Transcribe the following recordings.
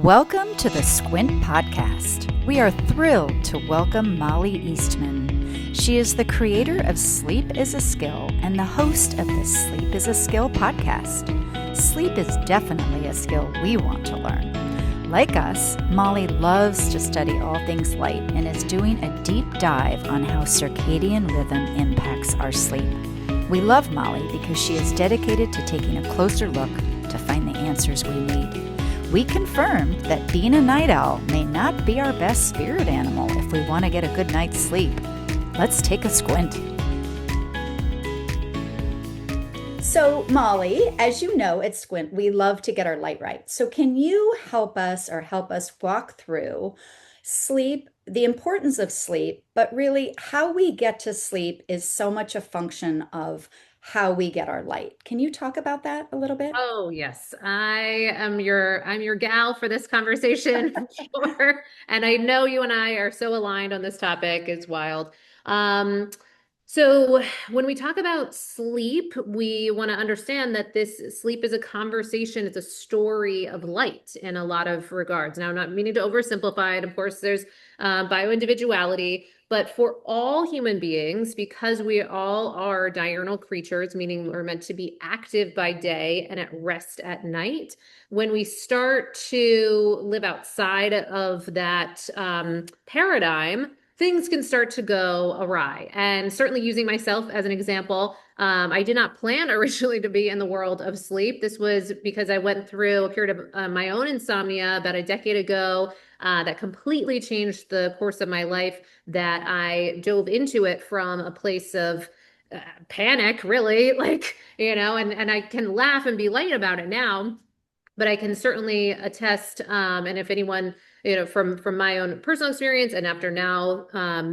Welcome to the Squint Podcast. We are thrilled to welcome Mollie Eastman. She is the creator of Sleep is a Skill and the host of the Sleep is a Skill podcast. Sleep is definitely a skill we want to learn. Like us, Mollie loves to study all things light and is doing a deep dive on how circadian rhythm impacts our sleep. We love Mollie because she is dedicated to taking a closer look to find the answers we need. We confirmed that being a night owl may not be our best spirit animal if we want to get a good night's sleep. Let's take a squint. So, Mollie, as you know at Squint, we love to get our light right. So can you help us walk through sleep, the importance of sleep, but really how we get to sleep is so much a function of how we get our light. Can you talk about that a little bit? Oh, yes. I'm your gal for this conversation for sure. And I know you and I are so aligned on this topic. It's wild. Um, so when we talk about sleep, we want to understand that this sleep is a conversation, it's a story of light in a lot of regards. Now, I'm not meaning to oversimplify it. Of course, there's bioindividuality, but for all human beings, because we all are diurnal creatures, meaning we're meant to be active by day and at rest at night, when we start to live outside of that paradigm, things can start to go awry. And certainly using myself as an example, I did not plan originally to be in the world of sleep. This was because I went through a period of my own insomnia about a decade ago that completely changed the course of my life, that I dove into it from a place of panic, really, and I can laugh and be light about it now. But I can certainly attest, and if anyone, from my own personal experience, and after now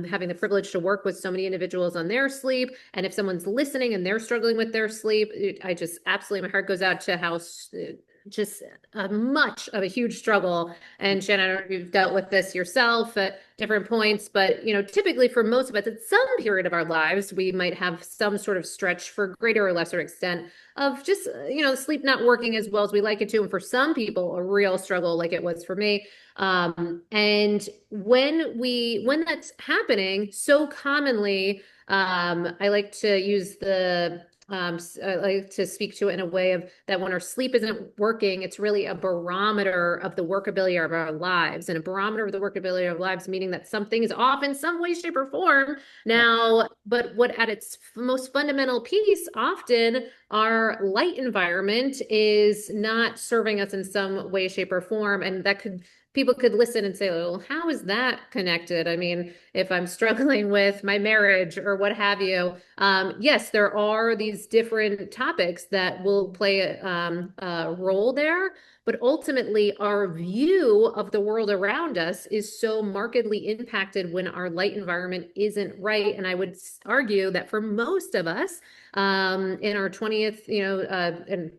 having the privilege to work with so many individuals on their sleep, and if someone's listening and they're struggling with their sleep, I just absolutely, my heart goes out to how just much of a huge struggle. And Shannon, I don't know if you've dealt with this yourself at different points, but typically for most of us, at some period of our lives, we might have some sort of stretch for greater or lesser extent of just sleep not working as well as we like it to, and for some people, a real struggle, like it was for me. And when that's happening, so commonly, I like to use I like to speak to it in a way of that when our sleep isn't working, it's really a barometer of the workability of our lives, and a barometer of the workability of our lives, meaning that something is off in some way, shape, or form now. But what at its most fundamental piece, often our light environment is not serving us in some way, shape, or form. And people could listen and say, well, how is that connected? I mean, if I'm struggling with my marriage or what have you, yes, there are these different topics that will play a role there. But ultimately, our view of the world around us is so markedly impacted when our light environment isn't right. And I would argue that for most of us, in our 20th, in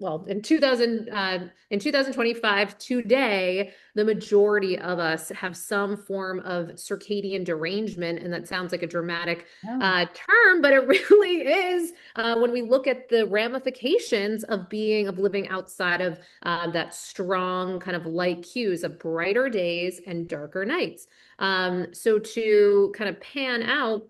2025 today, the majority of us have some form of circadian derangement. And that sounds like a dramatic term, but it really is when we look at the ramifications of living outside of that strong kind of light cues of brighter days and darker nights. So to kind of pan out,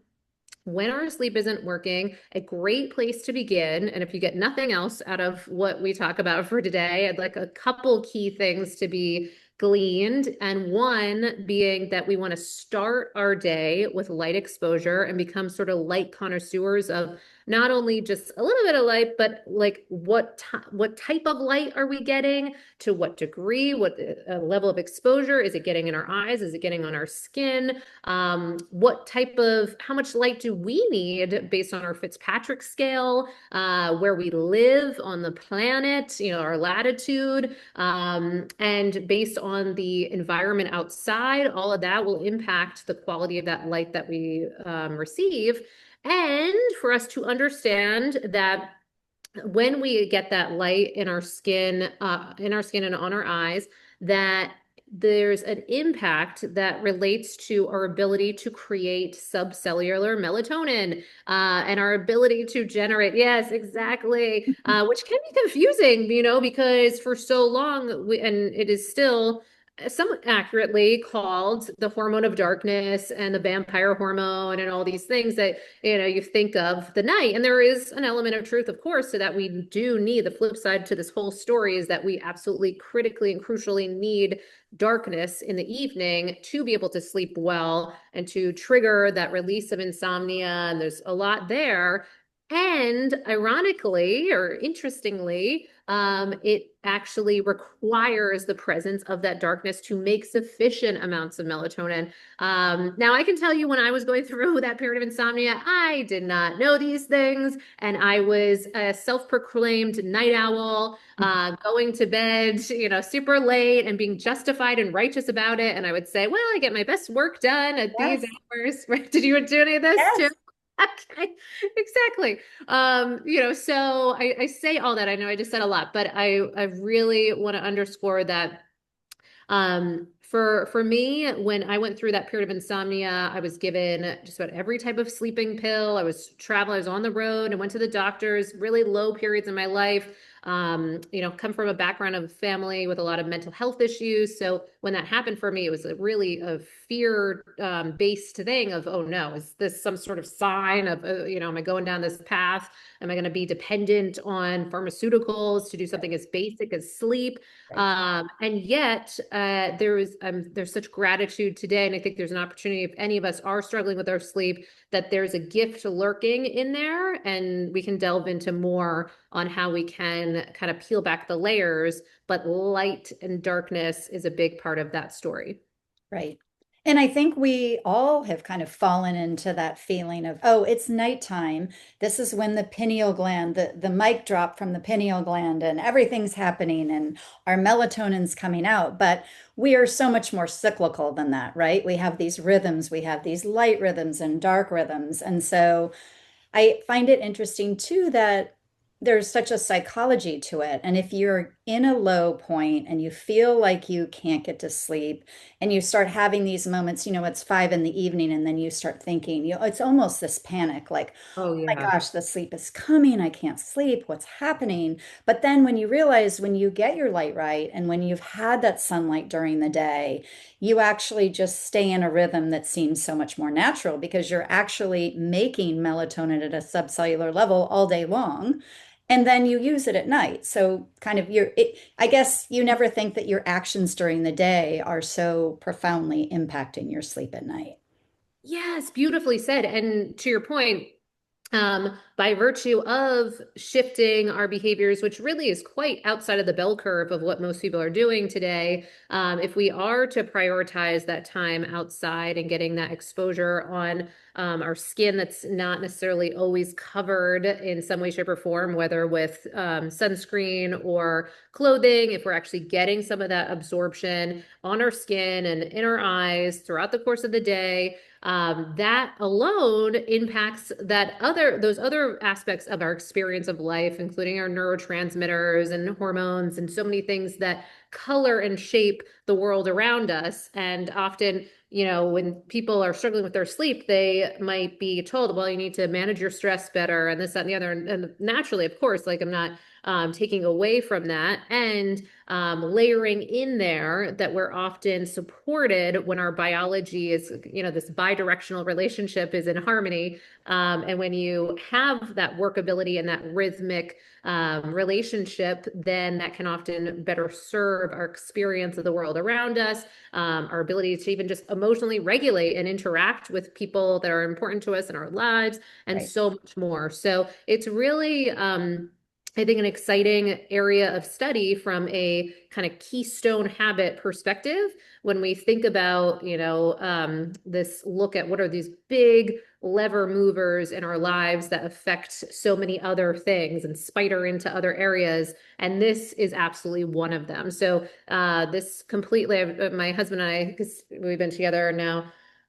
when our sleep isn't working, a great place to begin, and if you get nothing else out of what we talk about for today, I'd like a couple key things to be gleaned. And one being that we want to start our day with light exposure and become sort of light connoisseurs of not only just a little bit of light, but like what type of light are we getting, to what degree, what level of exposure is it getting in our eyes, is it getting on our skin, how much light do we need based on our Fitzpatrick scale, where we live on the planet, our latitude, and based on the environment outside. All of that will impact the quality of that light that we receive. And for us to understand that when we get that light in our skin and on our eyes, that there's an impact that relates to our ability to create subcellular melatonin, and our ability to generate, yes, exactly, which can be confusing, because for so long, and it is still somewhat accurately called the hormone of darkness and the vampire hormone and all these things that you think of the night. And there is an element of truth, of course, so that we do need the flip side to this whole story is that we absolutely critically and crucially need darkness in the evening to be able to sleep well and to trigger that release of insomnia. And there's a lot there. And ironically, or interestingly, it actually requires the presence of that darkness to make sufficient amounts of melatonin. Now, I can tell you when I was going through that period of insomnia, I did not know these things. And I was a self-proclaimed night owl, going to bed, super late and being justified and righteous about it. And I would say, well, I get my best work done at these Yes. hours. Right? Did you do any of this too? Yes. Okay, exactly. So I say all that. I know I just said a lot, but I really want to underscore that for me, when I went through that period of insomnia, I was given just about every type of sleeping pill. I was traveling, I was on the road and went to the doctors, really low periods in my life. Come from a background of family with a lot of mental health issues. So when that happened for me, it was really a fear based thing of, oh no, is this some sort of sign of, am I going down this path? Am I going to be dependent on pharmaceuticals to do something as basic as sleep? Right. And yet there's such gratitude today. And I think there's an opportunity if any of us are struggling with our sleep, that there's a gift lurking in there. And we can delve into more on how we can kind of peel back the layers. But light and darkness is a big part of that story. Right. And I think we all have kind of fallen into that feeling of, oh, it's nighttime. This is when the pineal gland, the mic drop from the pineal gland, and everything's happening and our melatonin's coming out. But we are so much more cyclical than that, right? We have these rhythms, we have these light rhythms and dark rhythms. And so I find it interesting too that there's such a psychology to it. And if you're in a low point and you feel like you can't get to sleep and you start having these moments, it's 5 in the evening, and then you start thinking, it's almost this panic, like, Oh oh my yeah. gosh, the sleep is coming. I can't sleep. What's happening? But then when you realize when you get your light right and when you've had that sunlight during the day, you actually just stay in a rhythm that seems so much more natural because you're actually making melatonin at a subcellular level all day long. And then you use it at night. So kind of I guess you never think that your actions during the day are so profoundly impacting your sleep at night. Yes, beautifully said. And to your point, by virtue of shifting our behaviors, which really is quite outside of the bell curve of what most people are doing today, if we are to prioritize that time outside and getting that exposure on our skin that's not necessarily always covered in some way, shape, or form, whether with sunscreen or clothing, if we're actually getting some of that absorption on our skin and in our eyes throughout the course of the day, that alone impacts those other aspects of our experience of life, including our neurotransmitters and hormones and so many things that color and shape the world around us. And often, when people are struggling with their sleep, they might be told, well, you need to manage your stress better and this, that, and the other. And naturally, of course, like I'm not taking away from that. And layering in there that we're often supported when our biology is, this bidirectional relationship is in harmony. And when you have that workability and that rhythmic relationship, then that can often better serve our experience of the world around us, our ability to even just emotionally regulate and interact with people that are important to us in our lives, and Right. so much more. So it's really, I think, an exciting area of study from a kind of keystone habit perspective when we think about, this look at what are these big lever movers in our lives that affect so many other things and spider into other areas. And this is absolutely one of them. So this completely, my husband and I, because we've been together now,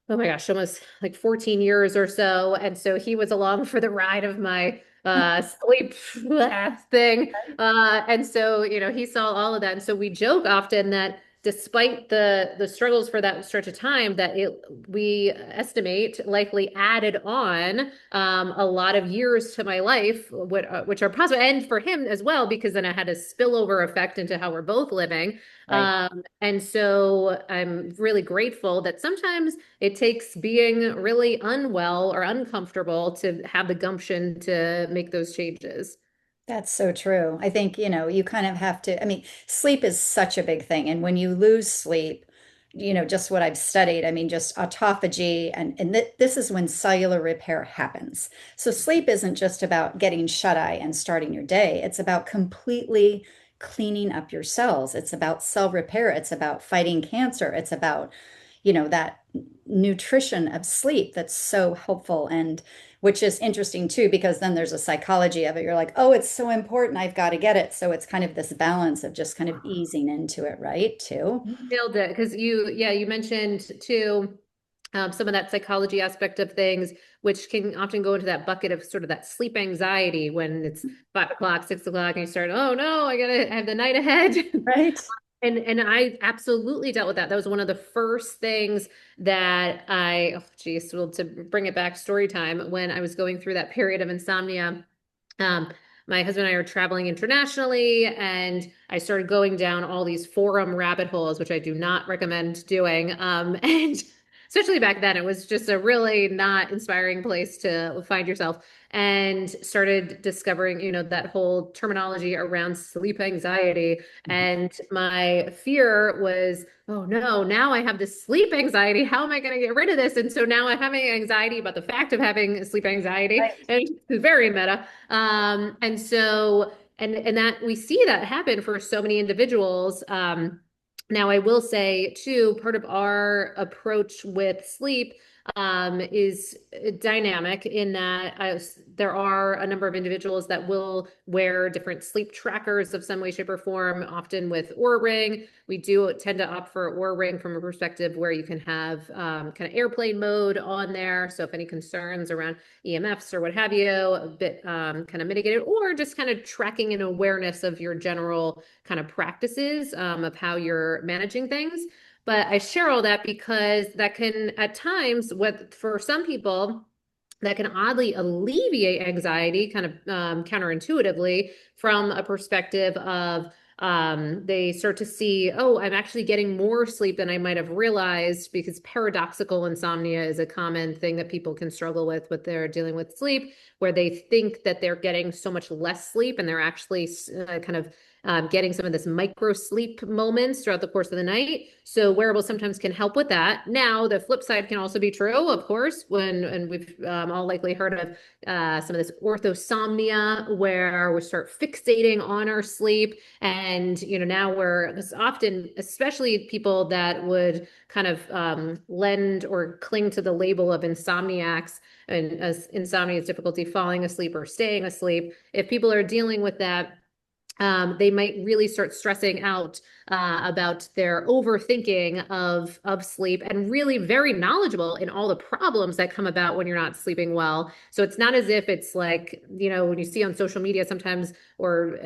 oh my gosh, almost like 14 years or so. And so he was along for the ride of my sleep thing. And so, he saw all of that. And so we joke often that despite the struggles for that stretch of time, that it we estimate likely added on a lot of years to my life, which are possible, and for him as well, because then I had a spillover effect into how we're both living. Right. And so I'm really grateful that sometimes it takes being really unwell or uncomfortable to have the gumption to make those changes. That's so true. I think, you kind of have to, I mean, sleep is such a big thing. And when you lose sleep, just what I've studied, I mean, just autophagy, and this is when cellular repair happens. So sleep isn't just about getting shut eye and starting your day. It's about completely cleaning up your cells. It's about cell repair. It's about fighting cancer. It's about, that nutrition of sleep that's so helpful, and which is interesting too, because then there's a psychology of it. You're like, oh, it's so important. I've got to get it. So it's kind of this balance of just kind of easing into it, right? Too. Nailed it. Because you mentioned too, some of that psychology aspect of things, which can often go into that bucket of sort of that sleep anxiety when it's 5 o'clock, 6 o'clock, and you start, oh no, I gotta have the night ahead. Right. And I absolutely dealt with that. That was one of the first things that oh geez, well, to bring it back story time, when I was going through that period of insomnia. Um, my husband and I are traveling internationally, and I started going down all these forum rabbit holes, which I do not recommend doing. And especially back then, it was just a really not inspiring place to find yourself. And started discovering, that whole terminology around sleep anxiety. And my fear was, oh no, now I have this sleep anxiety. How am I going to get rid of this? And so now I'm having anxiety about the fact of having sleep anxiety. Right. And it's very meta. And so, and that we see that happen for so many individuals. Now I will say too, part of our approach with sleep is dynamic in that there are a number of individuals that will wear different sleep trackers of some way, shape, or form, often with Oura Ring. We do tend to opt for Oura Ring from a perspective where you can have kind of airplane mode on there. So if any concerns around EMFs or what have you, a bit kind of mitigated, or just kind of tracking an awareness of your general kind of practices of how you're managing things. But I share all that because that can, at times, for some people, that can oddly alleviate anxiety kind of counterintuitively from a perspective of they start to see, oh, I'm actually getting more sleep than I might have realized, because paradoxical insomnia is a common thing that people can struggle with they're dealing with sleep, where they think that they're getting so much less sleep and they're actually kind of getting some of this micro sleep moments throughout the course of the night. So wearables sometimes can help with that. Now, the flip side can also be true, of course, and we've all likely heard of some of this orthosomnia, where we start fixating on our sleep. And, now it's often, especially people that would kind of lend or cling to the label of insomniacs, and as insomnia is difficulty falling asleep or staying asleep. If people are dealing with that, they might really start stressing out about their overthinking of sleep, and really very knowledgeable in all the problems that come about when you're not sleeping well. So it's not as if it's like, when you see on social media sometimes, or,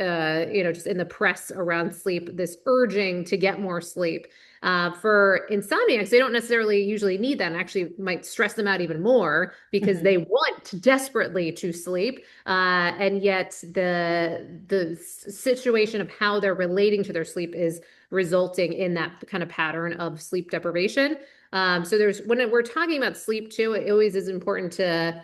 just in the press around sleep, this urging to get more sleep. For insomniacs, they don't necessarily usually need that, and actually might stress them out even more, because they want desperately to sleep. And yet the situation of how they're relating to their sleep is resulting in that kind of pattern of sleep deprivation. So when we're talking about sleep too, it always is important to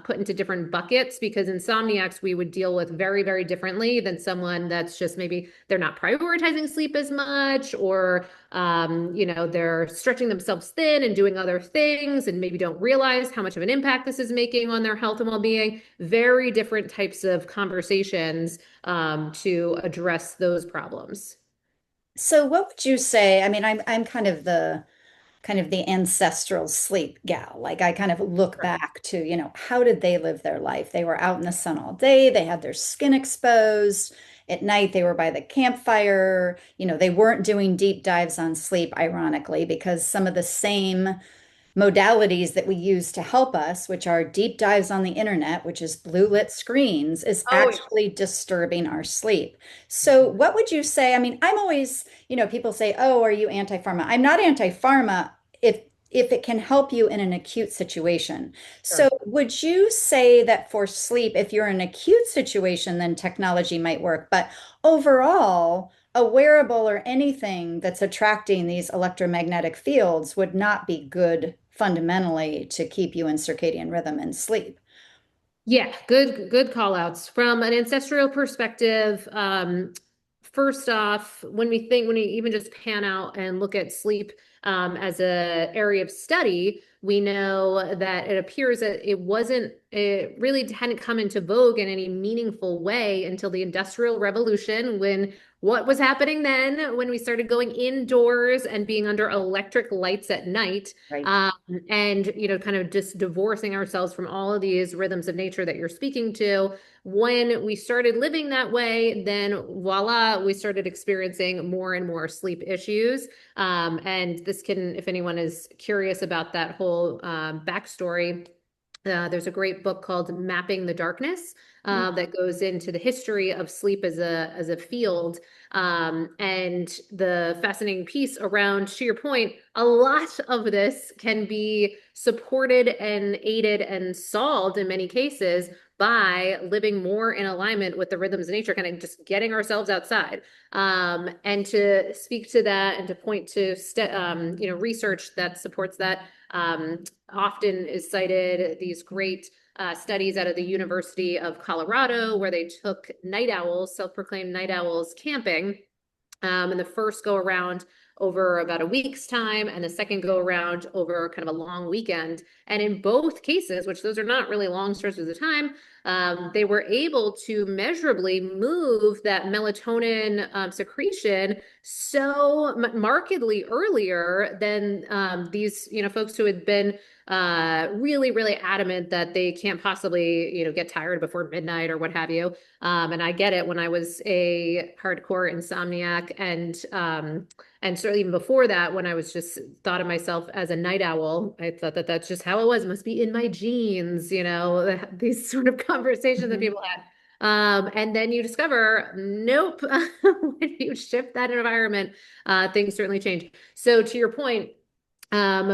put into different buckets, because insomniacs we would deal with very, very differently than someone that's just maybe they're not prioritizing sleep as much, or they're stretching themselves thin and doing other things and maybe don't realize how much of an impact this is making on their health and well-being. Very different types of conversations to address those problems. So what would you say? I mean, I'm kind of the ancestral sleep gal. Like I kind of look back to, how did they live their life? They were out in the sun all day. They had their skin exposed. At night, they were by the campfire. They weren't doing deep dives on sleep, ironically, because some of the same modalities that we use to help us, which are deep dives on the internet, which is blue lit screens, is Oh, yeah. actually disturbing our sleep. So, what would you say? I mean, I'm always, people say, "Oh, are you anti-pharma?" I'm not anti-pharma if it can help you in an acute situation. So, Sure. would you say that for sleep, if you're in an acute situation, then technology might work, but overall, a wearable or anything that's attracting these electromagnetic fields would not be good fundamentally to keep you in circadian rhythm and sleep. Yeah, good call outs. From an ancestral perspective, first off, when we even just pan out and look at sleep as a area of study, we know that it appears that it really hadn't come into vogue in any meaningful way until the Industrial Revolution, when what was happening then when we started going indoors and being under electric lights at night, Right. um, and kind of just divorcing ourselves from all of these rhythms of nature that you're speaking to. When we started living that way, then voila, we started experiencing more and more sleep issues. And this can, if anyone is curious about that whole backstory, there's a great book called Mapping the Darkness that goes into the history of sleep as a field. And the fascinating piece around, to your point, a lot of this can be supported and aided and solved in many cases by living more in alignment with the rhythms of nature, kind of just getting ourselves outside. And to speak to that and to point to research that supports that, often is cited these great studies out of the University of Colorado, where they took night owls, self-proclaimed night owls, camping. And the first go around over about a week's time, and the second go around over kind of a long weekend. And in both cases, which those are not really long stretches of time, they were able to measurably move that melatonin secretion so markedly earlier than these folks who had been really, really adamant that they can't possibly, get tired before midnight or what have you. And I get it. When I was a hardcore insomniac, and certainly even before that, when I was just thought of myself as a night owl, I thought that that's just how it was. It must be in my genes, these sort of conversations that Mhm. people had. And then you discover, nope, when you shift that environment, things certainly change. So to your point,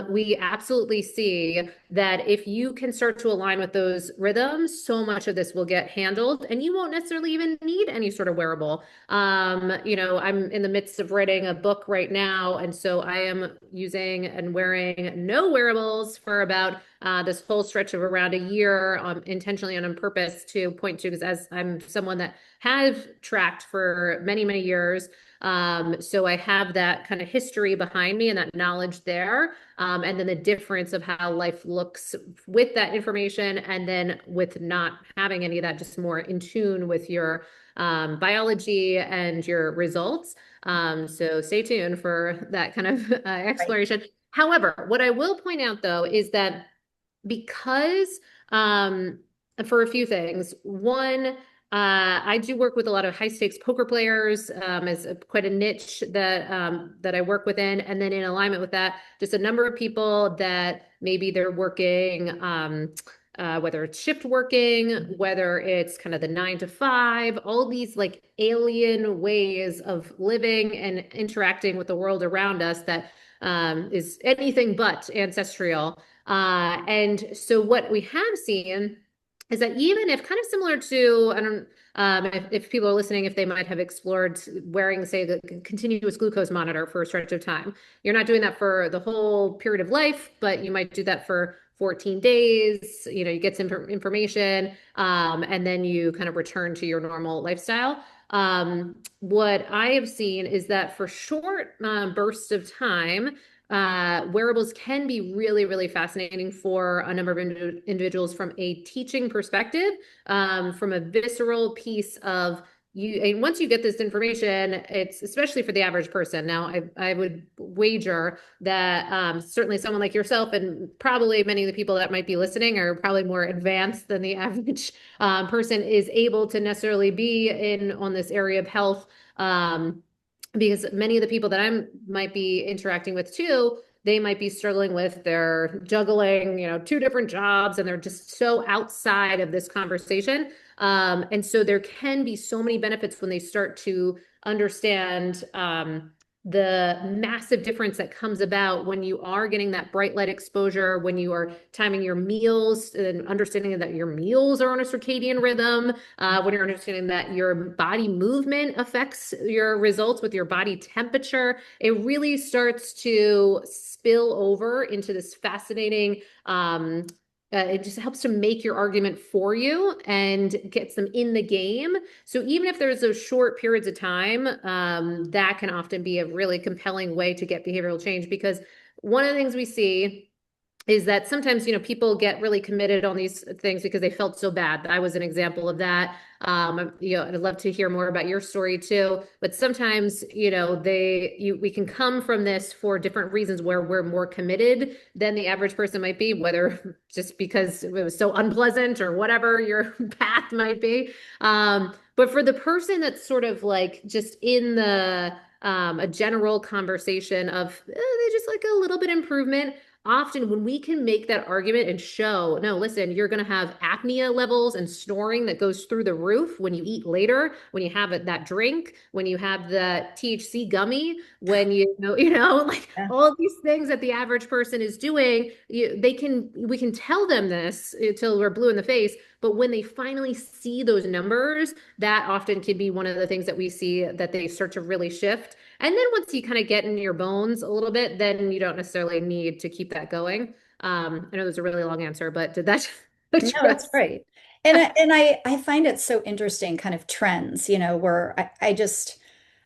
we absolutely see that if you can start to align with those rhythms, so much of this will get handled, and you won't necessarily even need any sort of wearable. I'm in the midst of writing a book right now, and so I am using and wearing no wearables for about this whole stretch of around a year, intentionally and on purpose, to point to, because as I'm someone that have tracked for many, many years. So I have that kind of history behind me and that knowledge there. And then the difference of how life looks with that information, and then with not having any of that, just more in tune with your biology and your results. So stay tuned for that kind of Right. exploration. However, what I will point out though is that because for a few things. One, I do work with a lot of high stakes poker players, as quite a niche that I work within, and then in alignment with that, just a number of people that maybe they're working. Whether it's shift working, whether it's kind of the 9 to 5, all these like alien ways of living and interacting with the world around us that is anything but ancestral. And so what we have seen is that even if kind of similar to, I don't, if people are listening, if they might have explored wearing, say, the continuous glucose monitor for a stretch of time, you're not doing that for the whole period of life, but you might do that for 14 days. You get some information, and then you kind of return to your normal lifestyle. What I have seen is that for short bursts of time, wearables can be really, really fascinating for a number of individuals from a teaching perspective, from a visceral piece of you. And once you get this information, it's especially for the average person. Now, I would wager that certainly someone like yourself, and probably many of the people that might be listening, are probably more advanced than the average person is able to necessarily be in on this area of health. Because many of the people that I might be interacting with too, they might be struggling with, they're juggling, two different jobs, and they're just so outside of this conversation. And so there can be so many benefits when they start to understand the massive difference that comes about when you are getting that bright light exposure, when you are timing your meals and understanding that your meals are on a circadian rhythm, when you're understanding that your body movement affects your results with your body temperature. It really starts to spill over into this fascinating it just helps to make your argument for you and gets them in the game. So even if there's those short periods of time, that can often be a really compelling way to get behavioral change, because one of the things we see is that sometimes, people get really committed on these things because they felt so bad. I was an example of that. I'd love to hear more about your story too. But sometimes, we can come from this for different reasons where we're more committed than the average person might be, whether just because it was so unpleasant or whatever your path might be. But for the person that's sort of like just in the a general conversation of they just like a little bit improvement. Often when we can make that argument and show, no, listen, you're going to have apnea levels and snoring that goes through the roof when you eat later, when you have that drink, when you have the THC gummy, when like Yeah. all these things that the average person is doing, we can tell them this until we're blue in the face. But when they finally see those numbers, that often can be one of the things that we see that they start to really shift. And then once you kind of get in your bones a little bit, then you don't necessarily need to keep that going. I know there's a really long answer, but did that No, that's address? great. And I find it so interesting, kind of trends, where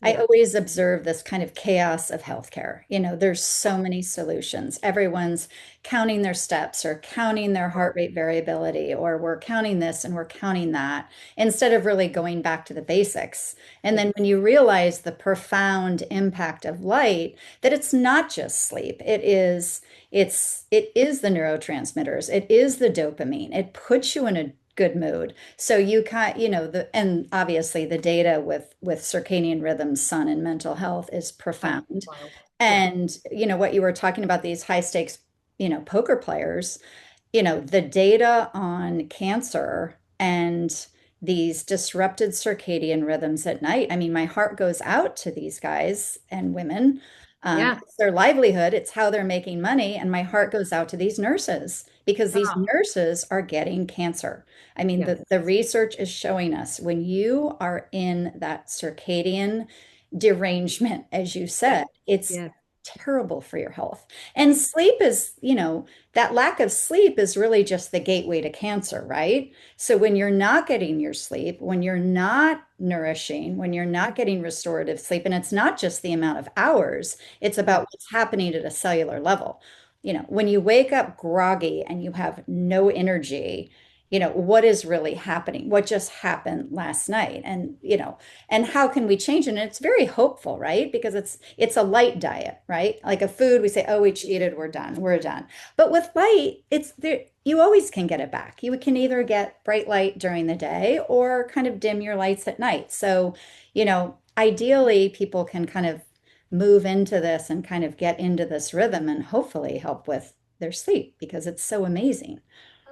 I Yeah. always observe this kind of chaos of healthcare. There's so many solutions. Everyone's counting their steps or counting their heart rate variability, or we're counting this and we're counting that, instead of really going back to the basics. And Yeah. then when you realize the profound impact of light, that it's not just sleep, it is the neurotransmitters, it is the dopamine, it puts you in a good mood. So and obviously the data with circadian rhythms, sun, and mental health is Oh, profound. wild. Yeah. And what you were talking about, these high stakes, poker players, the data on cancer and these disrupted circadian rhythms at night. I mean, my heart goes out to these guys and women. Yeah. It's their livelihood, it's how they're making money. And my heart goes out to these nurses because these Oh, nurses are getting cancer. I mean, yes. the research is showing us when you are in that circadian derangement, as you Yeah. said, it's Yeah. terrible for your health. And sleep is, that lack of sleep is really just the gateway to cancer, right? So when you're not getting your sleep, when you're not nourishing, when you're not getting restorative sleep, and it's not just the amount of hours, it's Yeah. about what's happening at a cellular level. When you wake up groggy and you have no energy, what is really happening? What just happened last night? And how can we change it? And it's very hopeful, right? Because it's a light diet, right? Like a food, we say, oh, we cheated, we're done, we're done. But with light, it's there, you always can get it back. You can either get bright light during the day or kind of dim your lights at night. So, ideally, people can kind of move into this and kind of get into this rhythm and hopefully help with their sleep because it's so amazing.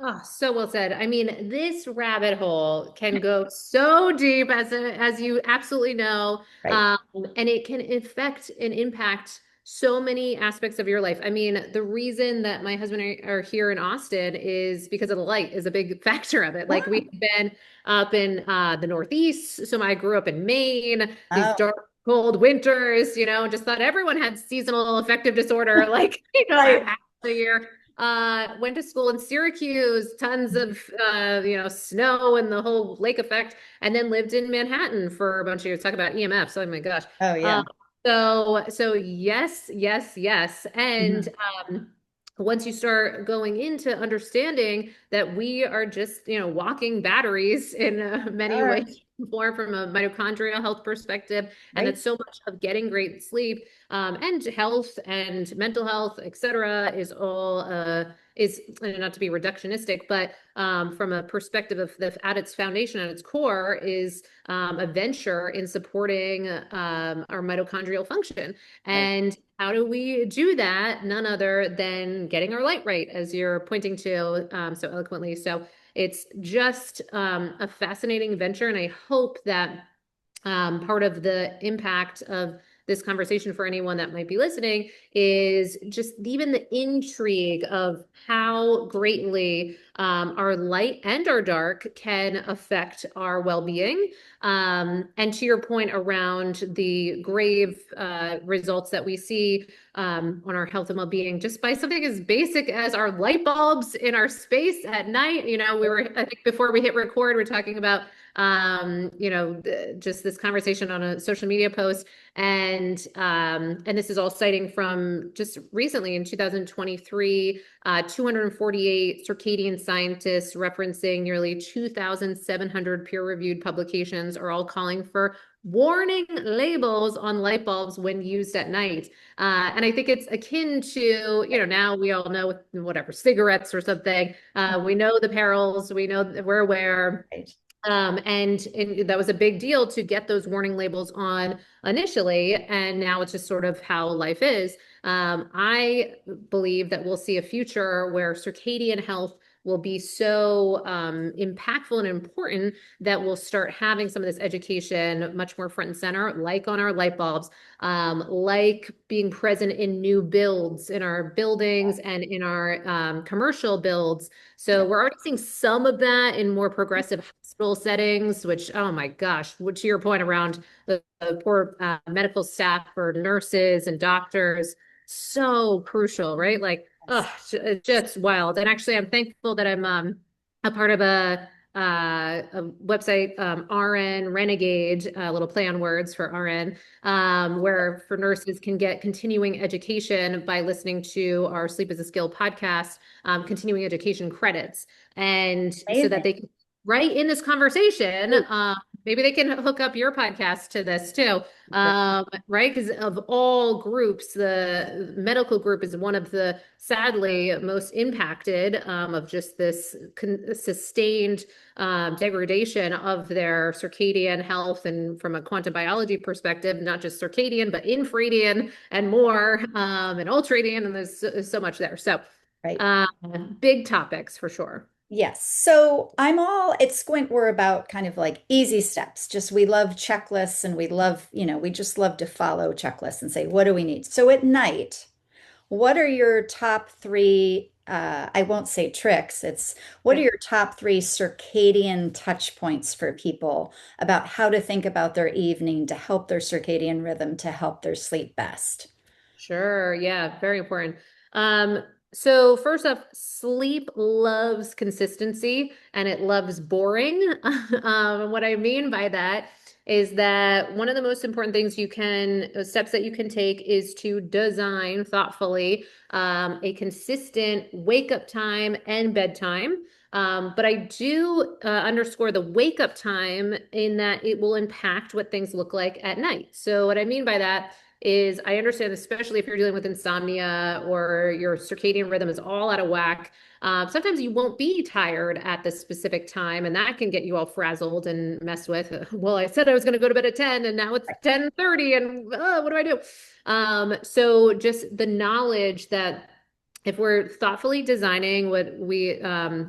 Oh, so well said. I mean, this rabbit hole can go so deep, as you absolutely know, Right. and it can affect and impact so many aspects of your life. I mean, the reason that my husband are here in Austin is because of the light is a big factor of it. Like we've been up in the Northeast, so I grew up in Maine, these Oh, dark, cold winters, just thought everyone had seasonal affective disorder, like, right. half the year. Went to school in Syracuse, tons of snow and the whole lake effect, and then lived in Manhattan for a bunch of years. Talk about EMFs. Oh my gosh. Oh, Uh, yeah. so yes, yes, yes. And Mhm. once you start going into understanding that we are just, walking batteries in many All right. ways, more from a mitochondrial health perspective. And Right. that so much of getting great sleep and health and mental health, et cetera, is all is not to be reductionistic, but from a perspective of at its foundation, at its core, is a venture in supporting our mitochondrial function. Right. And how do we do that? None other than getting our light right, as you're pointing to so eloquently. So it's just a fascinating venture, and I hope that part of the impact of this conversation for anyone that might be listening is just even the intrigue of how greatly our light and our dark can affect our well-being. And to your point around the grave results that we see on our health and well-being, just by something as basic as our light bulbs in our space at night. We were, I think before we hit record, we're talking about just this conversation on a social media post. And this is all citing from just recently in 2023, 248 circadian scientists referencing nearly 2,700 peer-reviewed publications are all calling for warning labels on light bulbs when used at night. And I think it's akin to, now we all know whatever, cigarettes or something. We know the perils, we know that we're aware. Right. And that was a big deal to get those warning labels on initially. And now it's just sort of how life is. I believe that we'll see a future where circadian health will be so impactful and important that we'll start having some of this education much more front and center, like on our light bulbs, like being present in new builds in our buildings and in our commercial builds. So we're already seeing some of that in more progressive hospital settings, which, oh my gosh, to your point around the poor medical staff or nurses and doctors, so crucial, right? Like, oh, it's just wild. And actually, I'm thankful that I'm a part of a website, RN Renegade, a little play on words for RN, where for nurses can get continuing education by listening to our Sleep is a Skill podcast, continuing education credits. And so that Amazing. they can, right in this conversation, maybe they can hook up your podcast to this too. Right? Because of all groups, the medical group is one of the sadly most impacted of just this sustained degradation of their circadian health, and from a quantum biology perspective, not just circadian, but infradian and more, and ultradian, and there's so much there. So Right. big topics for sure. Yes. So I'm all at Squint, we're about kind of like easy steps. Just we love checklists and we love, we just love to follow checklists and say, what do we need? So at night, what are your top three? I won't say tricks. It's what are your top three circadian touch points for people about how to think about their evening to help their circadian rhythm to help their sleep best? Sure. Yeah, very important. So first off, sleep loves consistency and it loves boring. What I mean by that is that one of the most important things steps that you can take is to design thoughtfully a consistent wake up time and bedtime. But I do underscore the wake up time in that it will impact what things look like at night. So what I mean by that is I understand, especially if you're dealing with insomnia or your circadian rhythm is all out of whack. Sometimes you won't be tired at the specific time, and that can get you all frazzled and messed with. Well, I said I was going to go to bed at 10, and now it's 10:30, and what do I do? So just the knowledge that if we're thoughtfully designing what we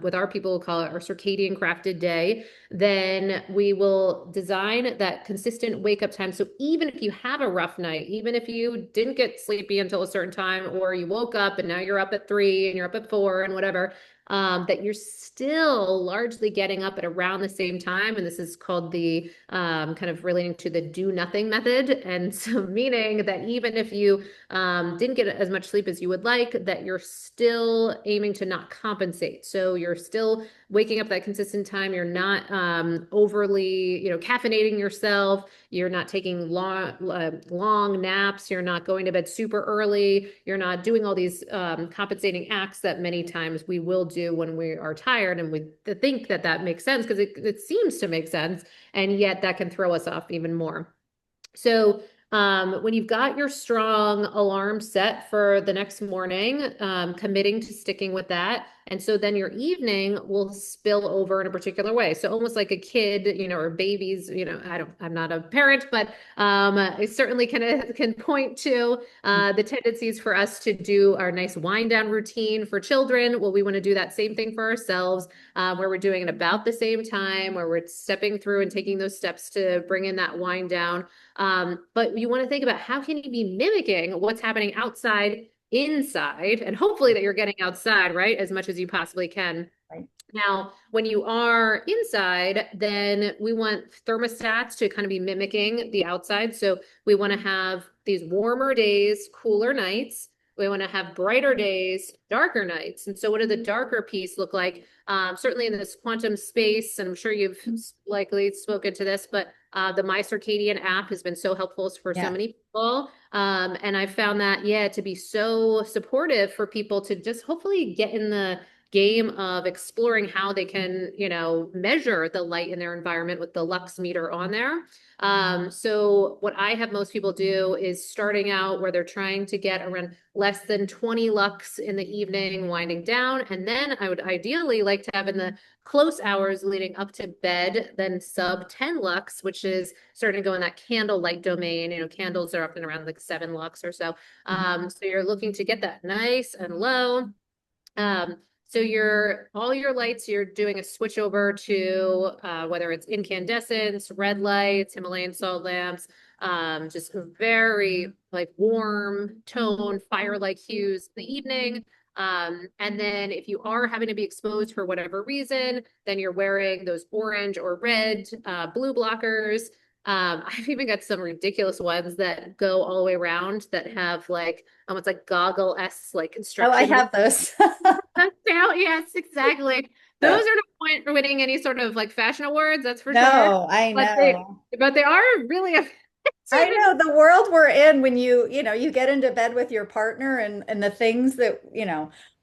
with our people call it our circadian crafted day, then we will design that consistent wake up time. So even if you have a rough night, even if you didn't get sleepy until a certain time, or you woke up and now you're up at 3 and you're up at 4 and whatever, that you're still largely getting up at around the same time. And this is called the kind of relating to the do nothing method. And so meaning that even if you didn't get as much sleep as you would like, that you're still aiming to not compensate. So you're still waking up that consistent time. You're not overly, caffeinating yourself. You're not taking long naps. You're not going to bed super early. You're not doing all these compensating acts that many times we will do do when we are tired, and we think that that makes sense because it seems to make sense, and yet that can throw us off even more. So when you've got your strong alarm set for the next morning, committing to sticking with that. And so then your evening will spill over in a particular way. So almost like a kid, or babies, I'm not a parent, but it certainly can point to the tendencies for us to do our nice wind down routine for children. Well, we want to do that same thing for ourselves, where we're doing it about the same time, where we're stepping through and taking those steps to bring in that wind down. But you want to think about how can you be mimicking what's happening outside inside, and hopefully that you're getting outside, right, as much as you possibly can. Right. Now, when you are inside, then we want thermostats to kind of be mimicking the outside. So we want to have these warmer days, cooler nights. We want to have brighter days, darker nights. And so what do the darker piece look like? Certainly in this quantum space, and I'm sure you've likely spoken to this, but the My Circadian app has been so helpful for so many people. And I found that, to be so supportive for people to just hopefully get in the game of exploring how they can, measure the light in their environment with the lux meter on there. So what I have most people do is starting out where they're trying to get around less than 20 lux in the evening, winding down. And then I would ideally like to have in the close hours leading up to bed, then sub 10 lux, which is starting to go in that candle light domain. Candles are often around like 7 lux or so. So you're looking to get that nice and low. So all your lights, you're doing a switch over to whether it's incandescents, red lights, Himalayan salt lamps, just very like warm tone, fire-like hues in the evening. And then if you are having to be exposed for whatever reason, then you're wearing those orange or red blue blockers. I've even got some ridiculous ones that go all the way around that have like almost like goggle-esque like construction. Oh, I have those. Yes, exactly. Those are not point for winning any sort of like fashion awards, that's for sure. No, I know. But they are really effective. I know the world we're in when you get into bed with your partner and the things that,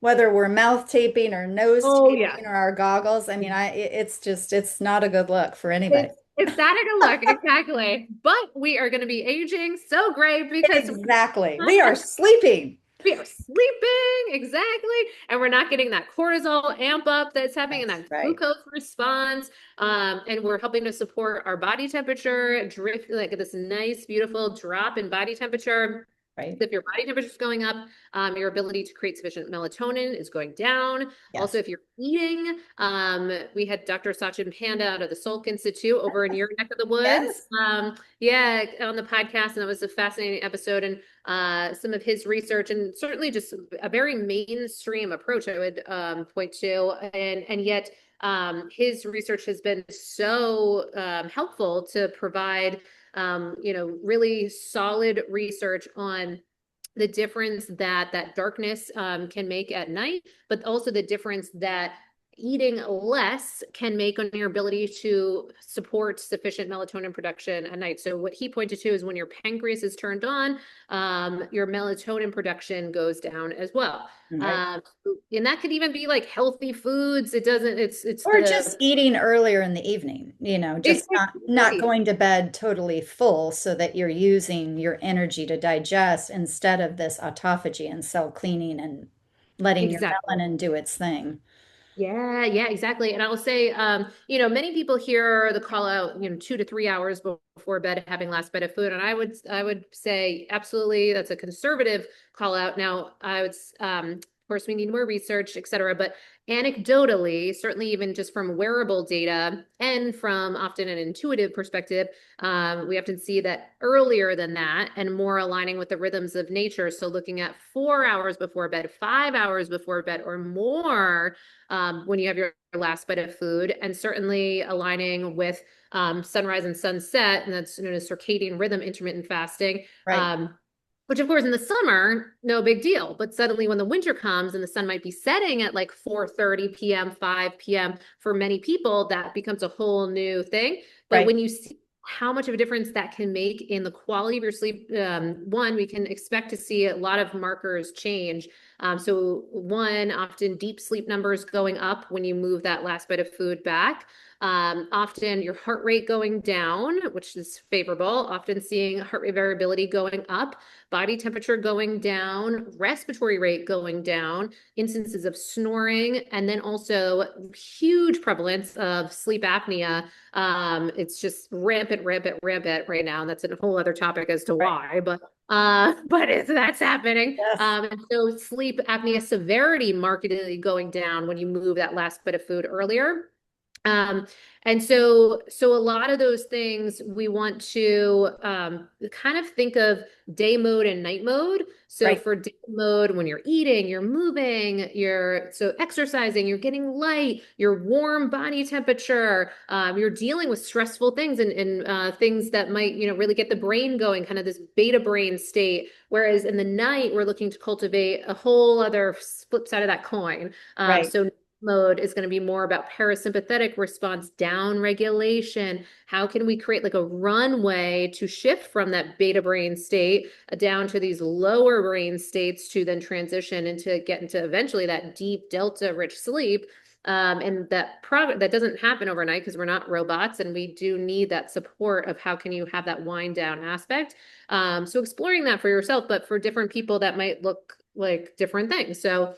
whether we're mouth taping or nose taping or our goggles. I mean, it's not a good look for anybody. It's not a good look, exactly. But we are going to be aging so great because exactly. We are sleeping. We are sleeping, exactly. And we're not getting that cortisol amp up that's happening in that glucose response. And we're helping to support our body temperature, drift like this nice, beautiful drop in body temperature. Right. If your body temperature is going up, your ability to create sufficient melatonin is going down. Yes. Also, if you're eating, we had Dr. Sachin Panda out of the Salk Institute over in your neck of the woods. Yes. On the podcast, and it was a fascinating episode. And some of his research, and certainly just a very mainstream approach, I would point to, and yet his research has been so helpful to provide really solid research on the difference that darkness can make at night, but also the difference that eating less can make on your ability to support sufficient melatonin production at night. So what he pointed to is when your pancreas is turned on, your melatonin production goes down as well. Right. And that could even be like healthy foods. Just eating earlier in the evening, just not going to bed totally full so that you're using your energy to digest instead of this autophagy and cell cleaning and letting your melanin do its thing. Yeah, exactly. And I will say, many people hear the call out, 2 to 3 hours before bed, having last bite of food. And I would say, absolutely, that's a conservative call out. Now, of course, we need more research, et cetera. But anecdotally, certainly even just from wearable data and from often an intuitive perspective, we often see that earlier than that and more aligning with the rhythms of nature. So looking at 4 hours before bed, 5 hours before bed or more when you have your last bite of food, and certainly aligning with sunrise and sunset, and that's known as circadian rhythm intermittent fasting. Right. Which, of course, in the summer, no big deal. But suddenly when the winter comes and the sun might be setting at like 4:30 p.m., 5 p.m., for many people, that becomes a whole new thing. But when you see how much of a difference that can make in the quality of your sleep. One, we can expect to see a lot of markers change. So one, often deep sleep numbers going up when you move that last bite of food back. Often your heart rate going down, which is favorable, often seeing heart rate variability going up, body temperature going down, respiratory rate going down, instances of snoring, and then also huge prevalence of sleep apnea. It's just rampant, rampant, rampant right now. And that's a whole other topic as to Right. why, that's happening. Yes. And so sleep apnea severity markedly going down when you move that last bit of food earlier. Um, and so a lot of those things we want to kind of think of day mode and night mode. So Right. for day mode, when you're eating, you're moving, you're so exercising, you're getting light, you're warm body temperature, you're dealing with stressful things and things that might, really get the brain going, kind of this beta brain state. Whereas in the night, we're looking to cultivate a whole other flip side of that coin. Right. So mode is going to be more about parasympathetic response, down regulation. How can we create like a runway to shift from that beta brain state down to these lower brain states to then transition into get into eventually that deep delta rich sleep. And that doesn't happen overnight because we're not robots and we do need that support of how can you have that wind down aspect. So exploring that for yourself, but for different people that might look like different things. So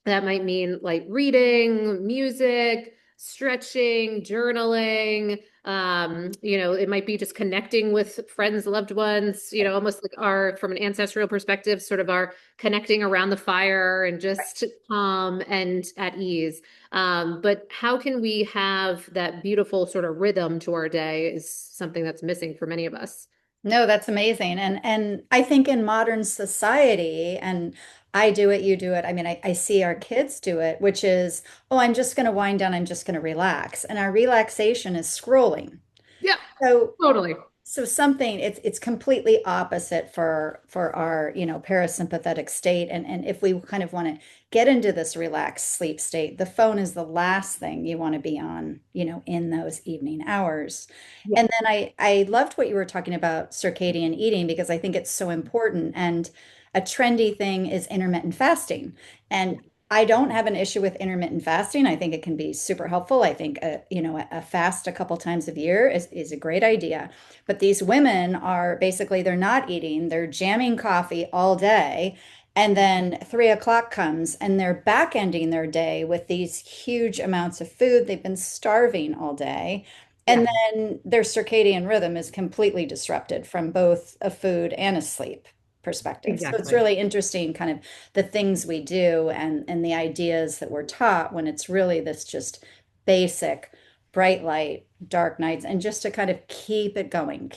that might mean like reading, music, stretching, journaling. It might be just connecting with friends, loved ones, almost like from an ancestral perspective, sort of our connecting around the fire and just calm and at ease. But how can we have that beautiful sort of rhythm to our day is something that's missing for many of us. No, that's amazing. And I think in modern society, and I do it, you do it. I mean, I see our kids do it, which is, oh, I'm just going to wind down, I'm just going to relax. And our relaxation is scrolling. Yeah, So totally. something it's completely opposite for our, parasympathetic state. And if we kind of want to get into this relaxed sleep state, the phone is the last thing you want to be on, in those evening hours. Yeah. And then I loved what you were talking about circadian eating because I think it's so important. And a trendy thing is intermittent fasting. And I don't have an issue with intermittent fasting. I think it can be super helpful. I think a fast a couple times a year is a great idea. But these women are basically they're not eating, they're jamming coffee all day. And then 3 o'clock comes and they're back ending their day with these huge amounts of food. They've been starving all day. Yeah, And then their circadian rhythm is completely disrupted from both a food and a sleep perspective. So it's exactly. really interesting kind of the things we do and the ideas that we're taught when it's really this just basic bright light, dark nights, and just to kind of keep it going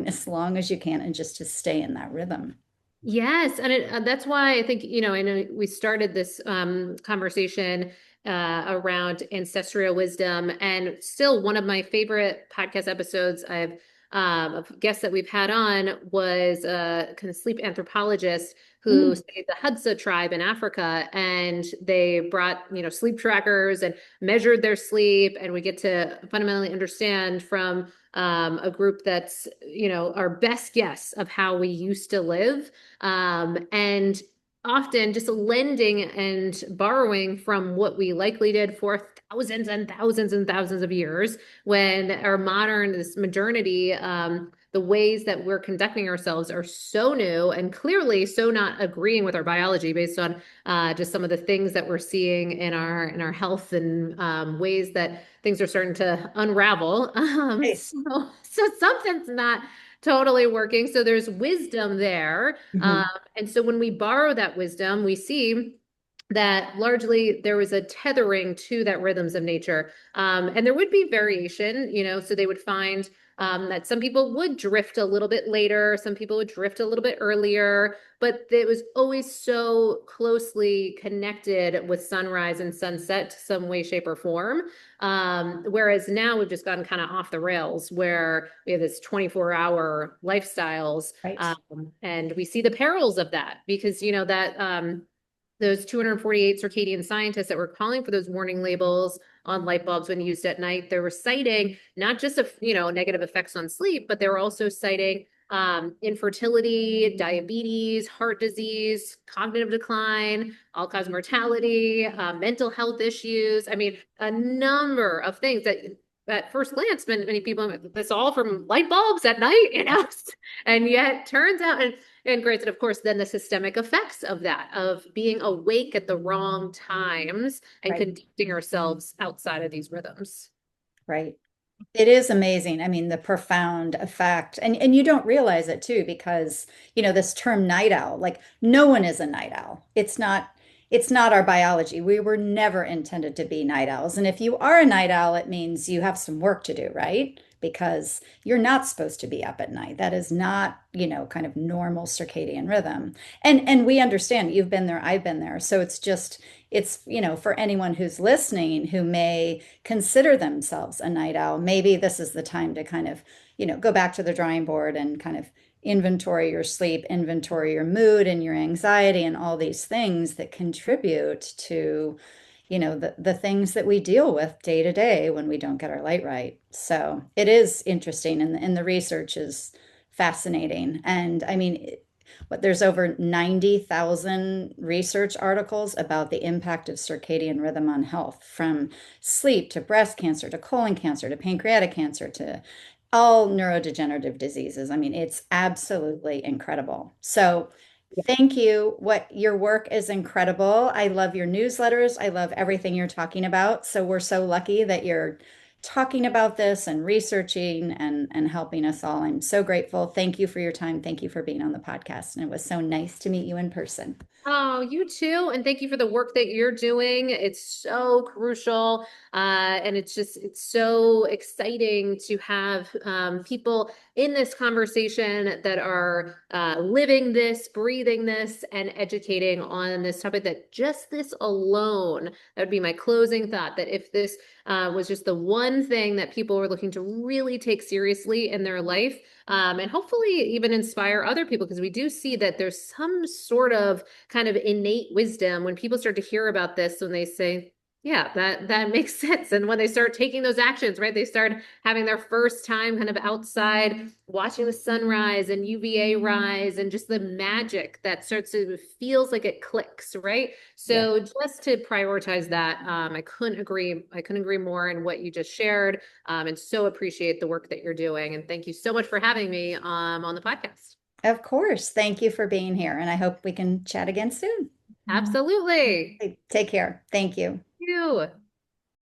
as long as you can and just to stay in that rhythm. Yes, and that's why I think, I know we started this conversation around ancestral wisdom, and still one of my favorite podcast episodes of guests that we've had on was a kind of sleep anthropologist who Mm, studied the Hadza tribe in Africa, and they brought, sleep trackers and measured their sleep, and we get to fundamentally understand from a group that's, our best guess of how we used to live and often just lending and borrowing from what we likely did for thousands and thousands and thousands of years when our this modernity, the ways that we're conducting ourselves are so new and clearly so not agreeing with our biology based on just some of the things that we're seeing in our health and ways that things are starting to unravel. nice. So something's not totally working. So there's wisdom there. Mhm. And so when we borrow that wisdom, we see that largely there was a tethering to that rhythms of nature. And there would be variation, so they would find that some people would drift a little bit later, some people would drift a little bit earlier, but it was always so closely connected with sunrise and sunset to some way, shape, or form. Whereas now we've just gotten kind of off the rails where we have this 24-hour lifestyles. Right. And we see the perils of that because, that those 248 circadian scientists that were calling for those warning labels on light bulbs when used at night, they were citing not just negative effects on sleep, but they were also citing infertility, diabetes, heart disease, cognitive decline, all-cause mortality, mental health issues. I mean, a number of things that at first glance, many people, this all from light bulbs at night, and yet turns out, and granted, of course, then the systemic effects of that, of being awake at the wrong times and Right. conducting ourselves outside of these rhythms. Right. It is amazing. I mean, the profound effect. And you don't realize it too, because, this term night owl, like no one is a night owl. It's not our biology. We were never intended to be night owls. And if you are a night owl, it means you have some work to do, right? Because you're not supposed to be up at night. That is not, kind of normal circadian rhythm. And we understand you've been there, I've been there. So it's for anyone who's listening who may consider themselves a night owl, maybe this is the time to kind of, go back to the drawing board and kind of inventory your sleep, inventory your mood and your anxiety and all these things that contribute to, the things that we deal with day to day when we don't get our light right. So it is interesting, and the research is fascinating. And I mean, there's over 90,000 research articles about the impact of circadian rhythm on health, from sleep to breast cancer to colon cancer to pancreatic cancer to all neurodegenerative diseases. I mean, it's absolutely incredible. So thank you. Your work is incredible. I love your newsletters. I love everything you're talking about. So we're so lucky that you're talking about this and researching and helping us all. I'm so grateful. Thank you for your time. Thank you for being on the podcast. And it was so nice to meet you in person. Oh, you too. And thank you for the work that you're doing. It's so crucial. And it's so exciting to have people in this conversation that are living this, breathing this, and educating on this topic. That just this alone, that would be my closing thought, that if this was just the one thing that people were looking to really take seriously in their life, and hopefully even inspire other people, because we do see that there's some sort of kind of innate wisdom when people start to hear about this, when they say, yeah, that makes sense. And when they start taking those actions, right, they start having their first time kind of outside watching the sunrise and UVA rise, and just the magic that starts to feels like it clicks, right? So just to prioritize that, I couldn't agree more in what you just shared, and so appreciate the work that you're doing. And thank you so much for having me on the podcast. Of course. Thank you for being here. And I hope we can chat again soon. Absolutely. Take care. Thank you. Thank you.